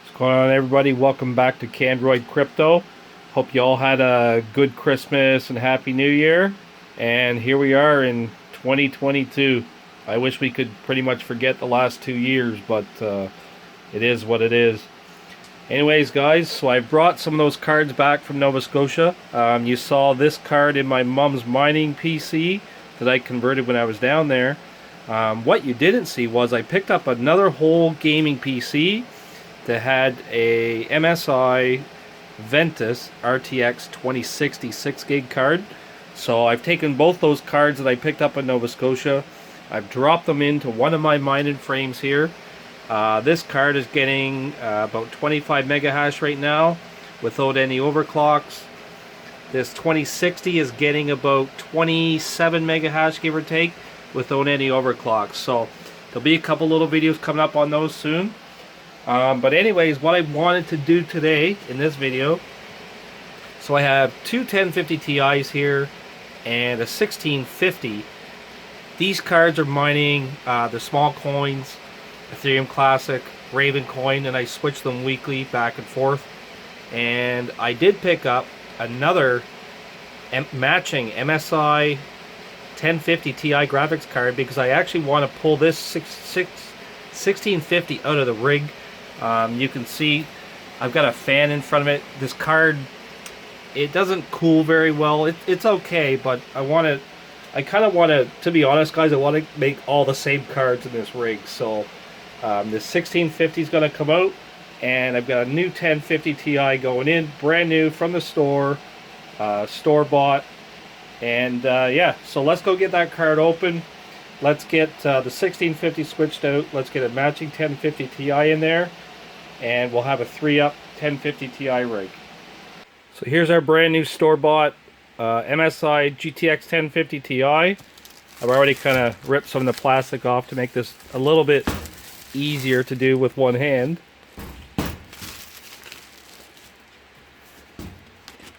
What's going on, everybody? Welcome back to Candroid Crypto. Hope you all had a good Christmas and Happy New Year. And here we are in 2022. I wish we could pretty much forget the last 2 years, but it is what it is. Anyways, guys, so I brought some of those cards back from Nova Scotia. You saw this card in my mom's mining PC that I converted when I was down there. What you didn't see was I picked up another whole gaming PC that had a MSI Ventus RTX 2060 6GB card. So I've taken both those cards that I picked up in Nova Scotia. I've dropped them into one of my mining frames here. This card is getting about 25 mega hash right now without any overclocks. This 2060 is getting about 27 mega hash, give or take, without any overclocks. So there'll be a couple little videos coming up on those soon. But anyways, what I wanted to do today in this video, so I have two 1050 Ti's here and a 1650. These cards are mining the small coins, Ethereum Classic, Raven Coin, and I switch them weekly back and forth. And I did pick up another matching MSI 1050 Ti graphics card because I actually want to pull this 1650 out of the rig. You can see I've got a fan in front of it. This card, it doesn't cool very well. It's okay, but I kind of want to be honest, guys, I want to make all the same cards in this rig. So this 1650 is going to come out, and I've got a new 1050 Ti going in, brand new from the store, store-bought. And yeah, so let's go get that card open. Let's get the 1650 switched out. Let's get a matching 1050 Ti in there, and we'll have a 3-up 1050 Ti rig. So here's our brand new store-bought MSI GTX 1050 Ti. I've already kind of ripped some of the plastic off to make this a little bit easier to do with one hand.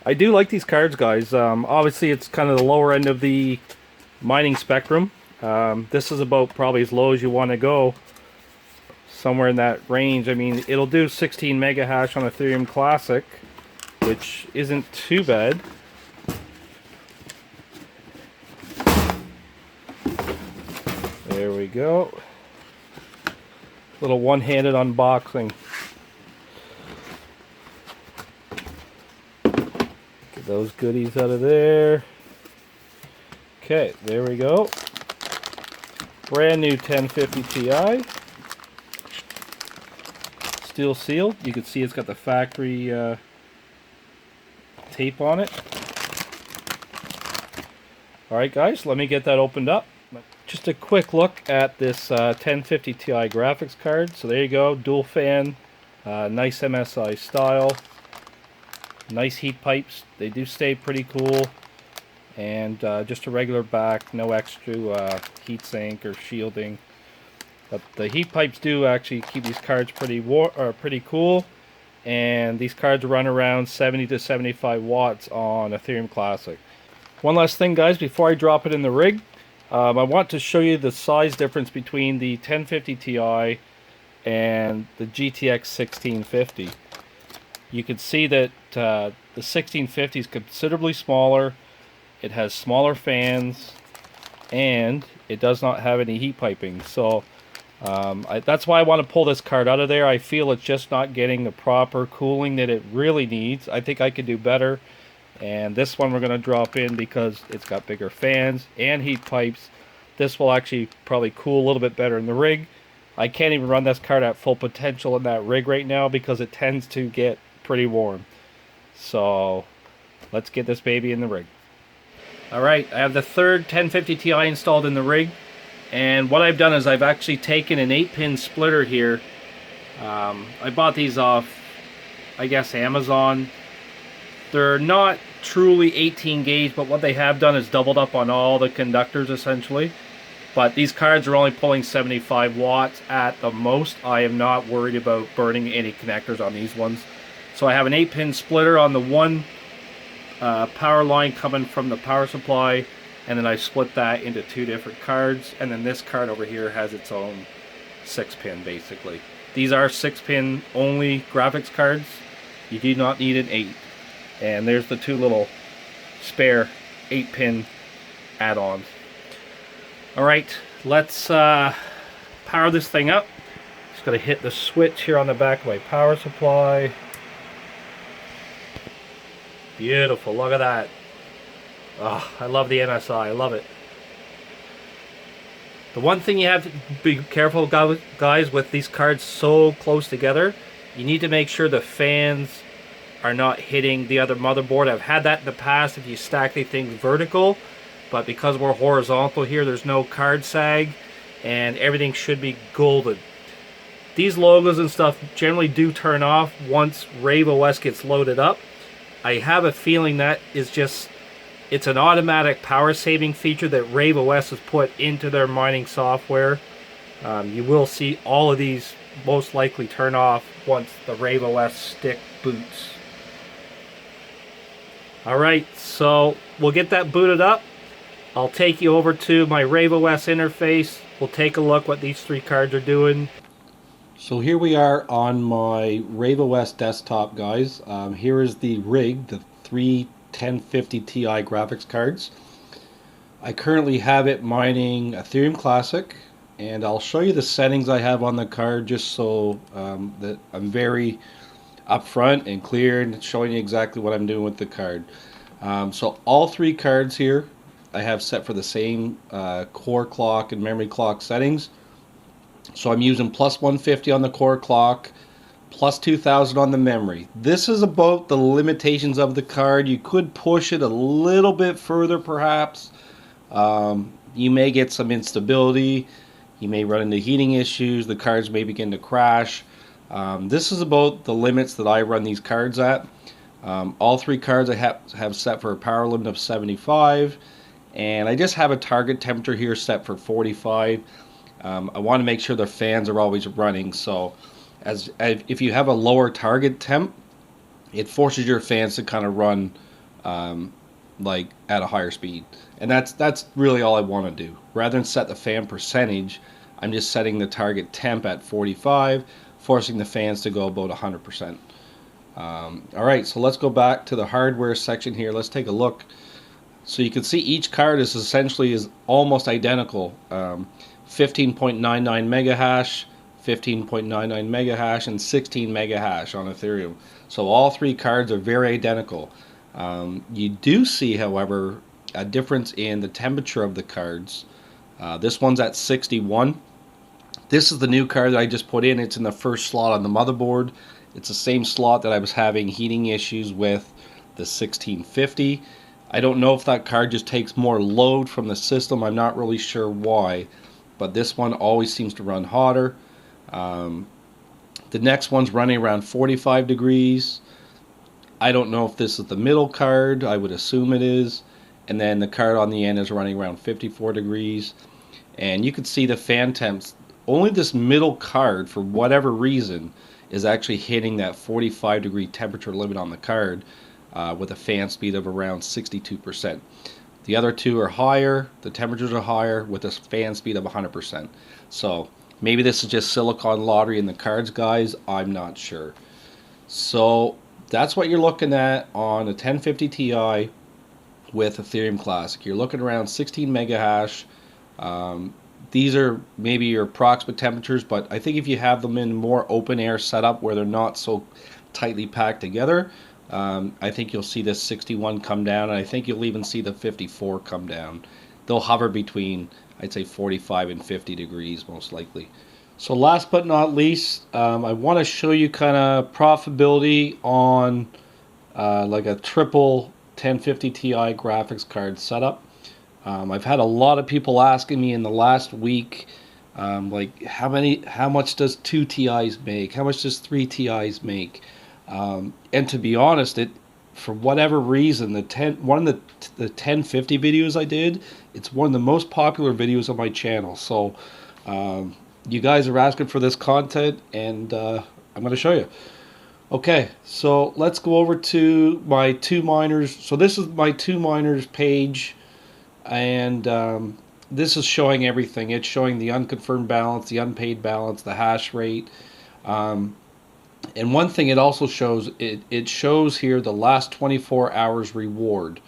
I do like these cards, guys. Obviously it's kind of the lower end of the mining spectrum. This is about probably as low as you want to go, somewhere in that range. I mean, it'll do 16 mega hash on Ethereum Classic, which isn't too bad. There we go. Little one-handed unboxing. Get those goodies out of there. Okay, there we go. Brand new 1050 Ti. Steel sealed. You can see it's got the factory tape on it. Alright guys, let me get that opened up. Just a quick look at this 1050 Ti graphics card. So there you go, dual fan, nice MSI style, nice heat pipes. They do stay pretty cool, and just a regular back, no extra heatsink or shielding. But the heat pipes do actually keep these cards pretty cool, and these cards run around 70 to 75 watts on Ethereum Classic. One last thing, guys, before I drop it in the rig. I want to show you the size difference between the 1050 Ti and the GTX 1650. You can see that the 1650 is considerably smaller. It has smaller fans, and it does not have any heat piping. So that's why I want to pull this card out of there. I feel it's just not getting the proper cooling that it really needs. I think I could do better. And this one we're going to drop in because it's got bigger fans and heat pipes. This will actually probably cool a little bit better in the rig. I can't even run this card at full potential in that rig right now because it tends to get pretty warm. So let's get this baby in the rig. Alright, I have the third 1050 Ti installed in the rig. And what I've done is I've actually taken an 8-pin splitter here. I bought these off, I guess, Amazon. They're not truly 18 gauge, but what they have done is doubled up on all the conductors essentially. But these cards are only pulling 75 watts at the most. I am not worried about burning any connectors on these ones. So I have an 8-pin splitter on the one power line coming from the power supply, and then I split that into two different cards, and then this card over here has its own 6-pin basically. These are 6-pin only graphics cards. You do not need an 8. And there's the two little spare 8-pin add-ons. Alright, let's power this thing up. Just gotta hit the switch here on the back of my power supply. Beautiful, look at that. Oh, I love the MSI, I love it. The one thing you have to be careful, guys, with these cards so close together, you need to make sure the fans are not hitting the other motherboard. I've had that in the past if you stack the things vertical, but because we're horizontal here, there's no card sag, and everything should be golden. These logos and stuff generally do turn off once RaveOS gets loaded up. I have a feeling that is just, it's an automatic power saving feature that RaveOS has put into their mining software. You will see all of these most likely turn off once the RaveOS stick boots. Alright, so we'll get that booted up. I'll take you over to my RaveOS interface. We'll take a look what these three cards are doing. So here we are on my RaveOS desktop, guys. Here is the rig, the three 1050 Ti graphics cards. I currently have it mining Ethereum Classic, and I'll show you the settings I have on the card just so that I'm very upfront and clear and showing you exactly what I'm doing with the card. So all three cards here I have set for the same core clock and memory clock settings. So I'm using plus 150 on the core clock, plus 2000 on the memory. This is about the limitations of the card. You could push it a little bit further perhaps. You may get some instability. You may run into heating issues. The cards may begin to crash. This is about the limits that I run these cards at. All three cards I have set for a power limit of 75, and I just have a target temperature here set for 45. I want to make sure the fans are always running, so if you have a lower target temp, it forces your fans to kind of run like at a higher speed, and that's really all I want to do. Rather than set the fan percentage, I'm just setting the target temp at 45, forcing the fans to go about 100%. Alright, so let's go back to the hardware section here. Let's take a look. So you can see each card is essentially almost identical. 15.99 mega hash, 15.99 mega hash, and 16 mega hash on Ethereum. So all three cards are very identical. You do see, however, a difference in the temperature of the cards. This one's at 61. This is the new card that I just put in. It's in the first slot on the motherboard. It's the same slot that I was having heating issues with the 1650. I don't know if that card just takes more load from the system. I'm not really sure why, but this one always seems to run hotter. The next one's running around 45 degrees. I don't know if this is the middle card. I would assume it is. And then the card on the end is running around 54 degrees. And you can see the fan temps. Only this middle card, for whatever reason, is actually hitting that 45 degree temperature limit on the card with a fan speed of around 62%. The other two are higher, the temperatures are higher with a fan speed of 100%. So maybe this is just silicon lottery in the cards, guys. I'm not sure. So that's what you're looking at on a 1050 Ti with Ethereum Classic. You're looking around 16 mega hash. These are maybe your approximate temperatures, but I think if you have them in more open air setup where they're not so tightly packed together, I think you'll see this 61 come down, and I think you'll even see the 54 come down. They'll hover between, I'd say, 45 and 50 degrees most likely. So last but not least, I want to show you kind of profitability on like a triple 1050 Ti graphics card setup. I've had a lot of people asking me in the last week, like how much does 2 Ti's make? How much does 3 Ti's make? And to be honest, for whatever reason, one of the 1050 videos I did, it's one of the most popular videos on my channel. So you guys are asking for this content, and I'm going to show you. Okay, so let's go over to my 2Miners. So this is my 2Miners page. And this is showing everything. It's showing the unconfirmed balance, the unpaid balance, the hash rate. And one thing it also shows, it shows here the last 24 hours reward.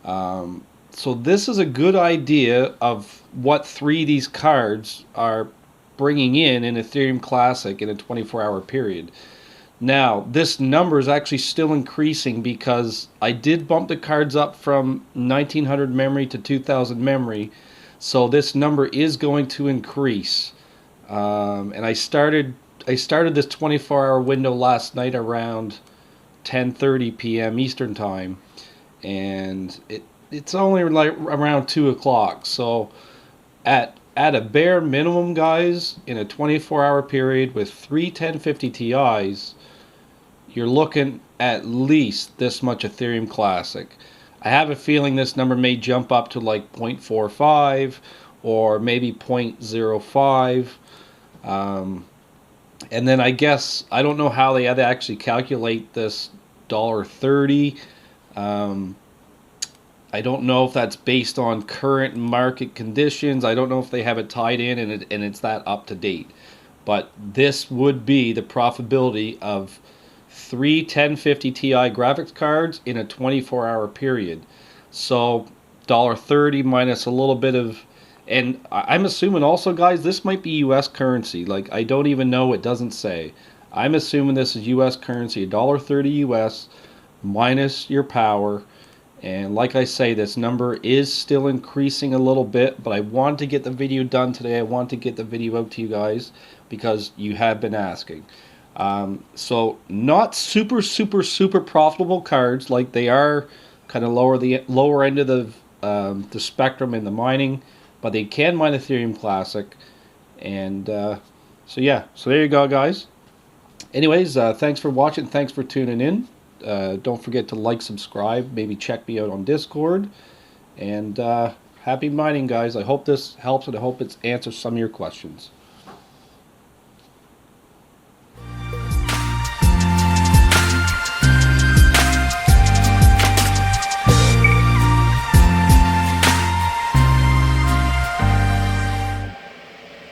So this is a good idea of what 3 of these cards are bringing in Ethereum Classic in a 24-hour period. Now, this number is actually still increasing because I did bump the cards up from 1900 memory to 2000 memory. So this number is going to increase. And I started this 24-hour window last night around 10:30 p.m. Eastern time, and it's only like around 2 o'clock. So at a bare minimum, guys, in a 24-hour period with 3 1050 Ti's, you're looking at least this much Ethereum Classic. I have a feeling this number may jump up to like 0.45 or maybe 0.05. And then I guess, I don't know how they had to actually calculate this $1.30. I don't know if that's based on current market conditions. I don't know if they have it tied in and it's that up to date. But this would be the profitability of 3 1050 Ti graphics cards in a 24-hour period. So $1.30 minus a little bit of, and I'm assuming also, guys, this might be US currency. Like, I don't even know, it doesn't say. I'm assuming this is US currency, $1.30 US minus your power. And like I say, this number is still increasing a little bit, but I want to get the video done today. I want to get the video out to you guys because you have been asking. So not super profitable cards, like they are kind of lower end of the spectrum in the mining, but they can mine Ethereum Classic. And so yeah, so there you go, guys. Anyways, thanks for watching, thanks for tuning in. Don't forget to like, subscribe, maybe check me out on Discord, and happy mining, guys. I hope this helps, and I hope it answers some of your questions.